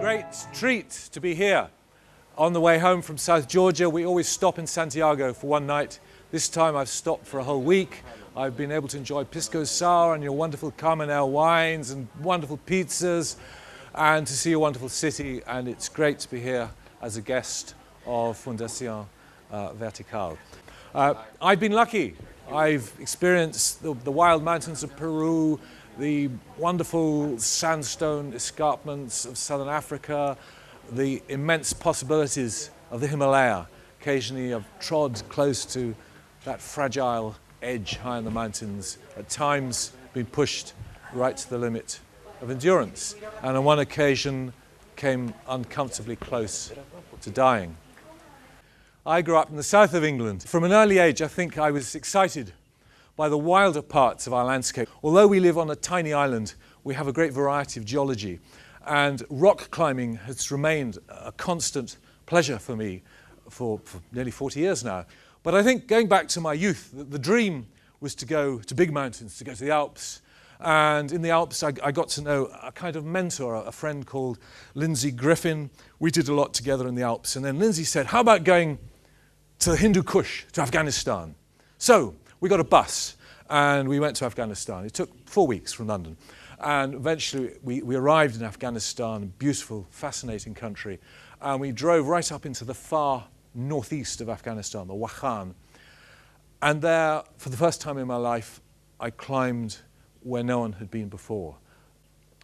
great treat to be here. On the way home from South Georgia, we always stop in Santiago for one night. This time I've stopped for a whole week. I've been able to enjoy pisco sour and your wonderful Carmenel wines and wonderful pizzas and to see your wonderful city. And it's great to be here as a guest of Fundación Vertical. I've been lucky. I've experienced the wild mountains of Peru, the wonderful sandstone escarpments of southern Africa, the immense possibilities of the Himalaya. Occasionally I've trod close to that fragile edge high in the mountains, at times been pushed right to the limit of endurance, and on one occasion came uncomfortably close to dying. I grew up in the south of England. From an early age, I think I was excited by the wilder parts of our landscape. Although we live on a tiny island, we have a great variety of geology, and rock climbing has remained a constant pleasure for me for nearly 40 years now. But I think going back to my youth, the dream was to go to big mountains, to go to the Alps. And in the Alps, I got to know a kind of mentor, a friend called Lindsay Griffin. We did a lot together in the Alps. And then Lindsay said, how about going to the Hindu Kush, to Afghanistan? So we got a bus and we went to Afghanistan. It took 4 weeks from London. And eventually we arrived in Afghanistan, beautiful, fascinating country. And we drove right up into the far northeast of Afghanistan, the Wakhan. And there, for the first time in my life, I climbed where no one had been before.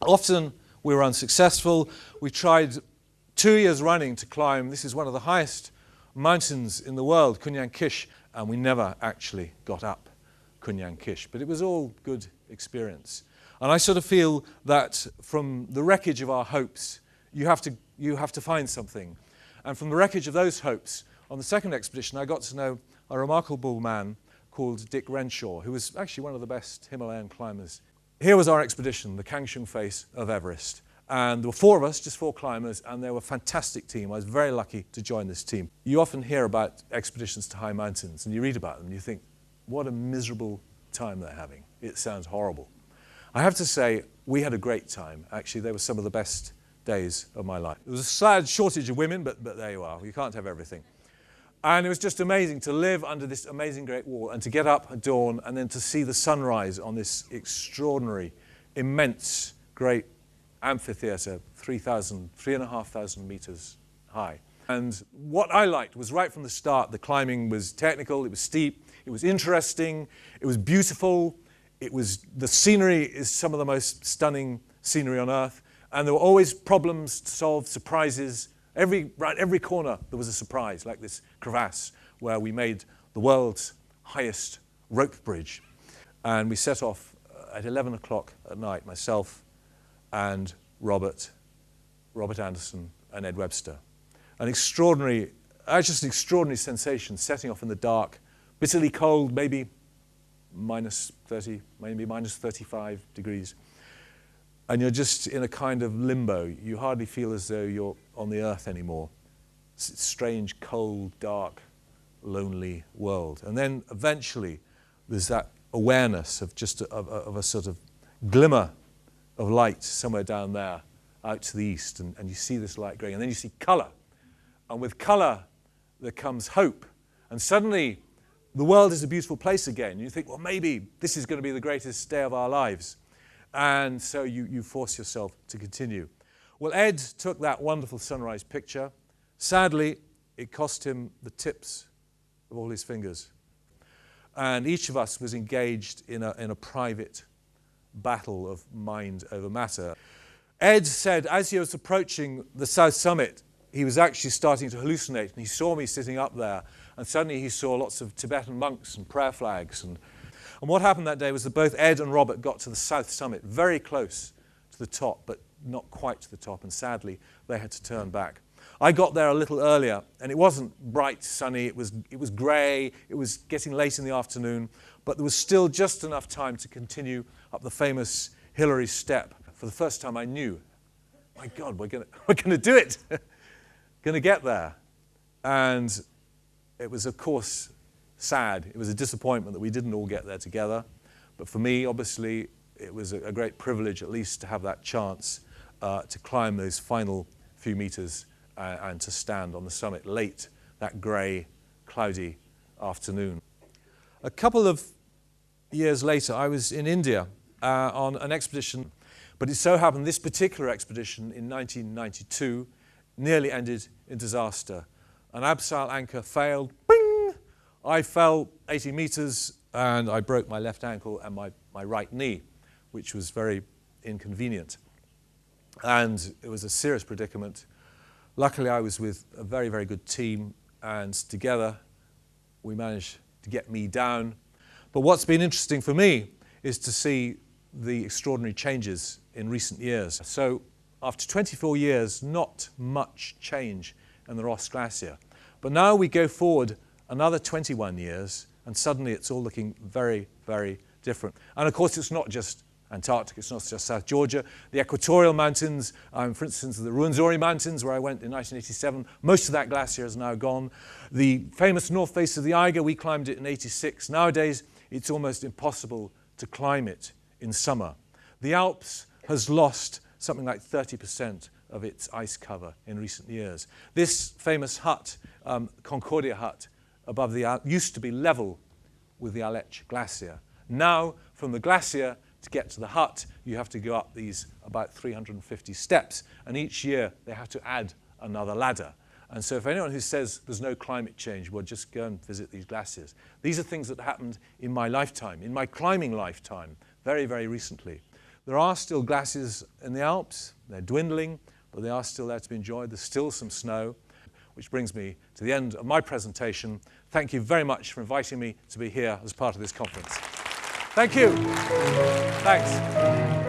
Often we were unsuccessful. We tried 2 years running to climb. This is one of the highest mountains in the world, Kunyan Kish, and we never actually got up Kunyan Kish. But it was all good experience. And I sort of feel that from the wreckage of our hopes, you have to find something. And from the wreckage of those hopes, on the second expedition, I got to know a remarkable man called Dick Renshaw, who was actually one of the best Himalayan climbers. Here was our expedition, the Kangshung face of Everest. And there were 4 of us, just 4 climbers, and they were a fantastic team. I was very lucky to join this team. You often hear about expeditions to high mountains, and you read about them, and you think, what a miserable time they're having. It sounds horrible. I have to say, we had a great time. Actually, they were some of the best days of my life. There was a sad shortage of women, but there you are. You can't have everything. And it was just amazing to live under this amazing Great Wall and to get up at dawn and then to see the sunrise on this extraordinary, immense, great amphitheater, 3,500 meters high. And what I liked was right from the start, the climbing was technical, it was steep, it was interesting, it was beautiful, the scenery is some of the most stunning scenery on earth, and there were always problems to solve, surprises. Right every corner there was a surprise, like this crevasse where we made the world's highest rope bridge. And we set off at 11 o'clock at night, myself and Robert Anderson and Ed Webster. Just an extraordinary sensation, setting off in the dark, bitterly cold, maybe minus 30, maybe minus 35 degrees. And you're just in a kind of limbo. You hardly feel as though you're on the earth anymore. It's a strange, cold, dark, lonely world. And then eventually there's that awareness of just of a sort of glimmer of light somewhere down there out to the east. And you see this light growing. And then you see color. And with color there comes hope. And suddenly the world is a beautiful place again. You think, well, maybe this is going to be the greatest day of our lives. And so you force yourself to continue. Well, Ed took that wonderful sunrise picture. Sadly, it cost him the tips of all his fingers. And each of us was engaged in a private battle of mind over matter. Ed said as he was approaching the south summit, he was actually starting to hallucinate. And he saw me sitting up there. And suddenly he saw lots of Tibetan monks and prayer flags. And what happened that day was that both Ed and Robert got to the south summit, very close to the top, but not quite to the top, and sadly, they had to turn back. I got there a little earlier, and it wasn't bright, sunny, it was grey, it was getting late in the afternoon, but there was still just enough time to continue up the famous Hillary Step. For the first time I knew, my God, we're gonna do it, gonna get there. And it was, of course, sad. It was a disappointment that we didn't all get there together. But for me, obviously, it was a great privilege at least to have that chance to climb those final few meters and to stand on the summit late that grey, cloudy afternoon. A couple of years later, I was in India on an expedition, but it so happened this particular expedition in 1992 nearly ended in disaster. An abseil anchor failed, bing! I fell 80 meters and I broke my left ankle and my right knee, which was very inconvenient. And it was a serious predicament. Luckily, I was with a very, very good team, and together we managed to get me down. But what's been interesting for me is to see the extraordinary changes in recent years. So after 24 years, not much change in the Ross Glacier. But now we go forward another 21 years, and suddenly it's all looking very, very different. And of course, it's not just Antarctica, it's not just South Georgia. The equatorial mountains, for instance, the Ruwenzori Mountains, where I went in 1987, most of that glacier is now gone. The famous north face of the Eiger, we climbed it in '86. Nowadays, it's almost impossible to climb it in summer. The Alps has lost something like 30% of its ice cover in recent years. This famous hut, Concordia hut, above the Alps, used to be level with the Aletsch Glacier. Now, from the glacier to get to the hut, you have to go up these about 350 steps, and each year they have to add another ladder. And so if anyone who says there's no climate change, well, just go and visit these glaciers. These are things that happened in my lifetime, in my climbing lifetime, very, very recently. There are still glaciers in the Alps. They're dwindling, but they are still there to be enjoyed. There's still some snow, which brings me to the end of my presentation. Thank you very much for inviting me to be here as part of this conference. Thank you. Thanks.